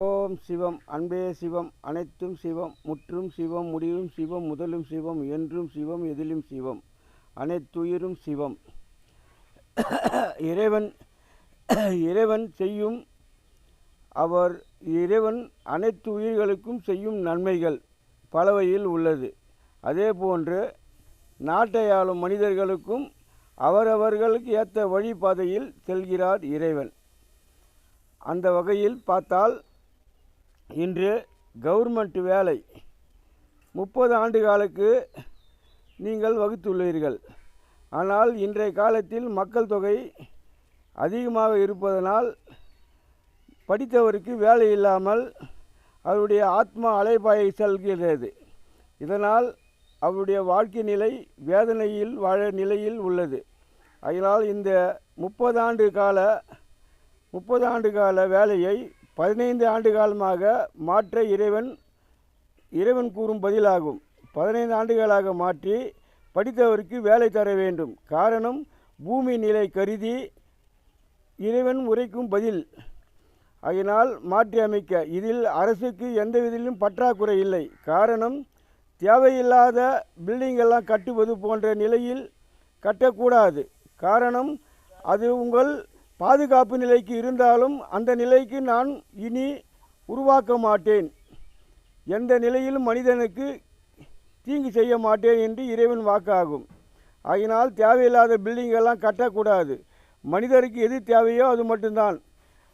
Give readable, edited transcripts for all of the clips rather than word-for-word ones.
ஓம் சிவம். அன்பே சிவம். அனைத்தும் சிவம். முற்றும் சிவம். முடிவும் சிவம். முதலும் சிவம். என்றும் சிவம். எதிலும் சிவம். அனைத்துயிரும் சிவம். இறைவன் இறைவன் செய்யும் இறைவன் அனைத்து உயிர்களுக்கும் செய்யும் நன்மைகள் பலவகையில் உள்ளது. அதேபோன்று நாட்டை ஆளும் மனிதர்களுக்கும் அவரவர்களுக்கு ஏற்ற வழிபாதையில் செல்கிறார் இறைவன். அந்த வகையில் பார்த்தால் இன்று கவர்மெண்ட் வேலை 30 ஆண்டுகளுக்கு நீங்கள் வகுத்துள்ளீர்கள். ஆனால் இன்றைய காலத்தில் மக்கள் தொகை அதிகமாக இருப்பதனால் படித்தவருக்கு வேலை இல்லாமல் அவருடைய ஆத்மா அலைபாயை செல்கிறது. இதனால் அவருடைய வாழ்க்கை நிலை வேதனையில் வாழ நிலையில் உள்ளது. அதனால் இந்த 30 ஆண்டு கால வேலையை 15 ஆண்டு காலமாக மாற்ற இறைவன் கூறும் பதிலாகும். 15 ஆண்டுகளாக மாற்றி படித்தவருக்கு வேலை தர வேண்டும். காரணம், பூமி நிலை கருதி இறைவன் உரைக்கும் பதில். அதனால் மாற்றி அமைக்க இதில் அரசுக்கு எந்த விதத்திலும் பற்றாக்குறை இல்லை. காரணம், தேவையில்லாத பில்டிங்கெல்லாம் கட்டுவது போன்ற நிலையில் கட்டக்கூடாது. காரணம், அது உங்கள் பாதுகாப்பு நிலைக்கு இருந்தாலும் அந்த நிலைக்கு நான் இனி உருவாக்க மாட்டேன், எந்த நிலையிலும் மனிதனுக்கு தீங்கு செய்ய மாட்டேன் என்று இறைவன் வாக்காகும். ஆகினால் தேவையில்லாத பில்டிங்கெல்லாம் கட்டக்கூடாது. மனிதருக்கு எது தேவையோ அது மட்டும்தான்.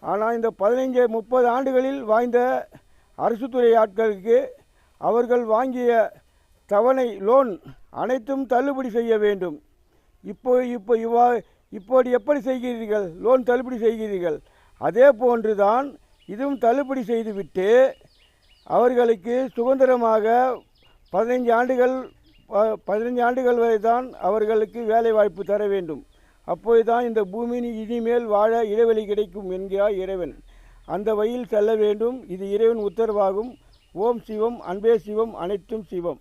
ஆனால் இந்த 15-30 ஆண்டுகளில் வாழ்ந்த அரசு துறை ஆட்களுக்கு அவர்கள் வாங்கிய தவணை லோன் அனைத்தும் தள்ளுபடி செய்ய வேண்டும். இப்போது எப்படி செய்கிறீர்கள்? லோன் தள்ளுபடி செய்கிறீர்கள். அதே போன்று தான் இதுவும் தள்ளுபடி செய்துவிட்டு அவர்களுக்கு சுதந்திரமாக 15 ஆண்டுகள் வரை தான் அவர்களுக்கு வேலை வாய்ப்பு தர வேண்டும். அப்போது தான் இந்த பூமியின் இனிமேல் வாழ இடைவெளி கிடைக்கும் என்கிறார் இறைவன். அந்த வழியில் செல்ல வேண்டும். இது இறைவன் உத்தரவாகும். ஓம் சிவம். அன்பே சிவம். அனைத்தும் சிவம்.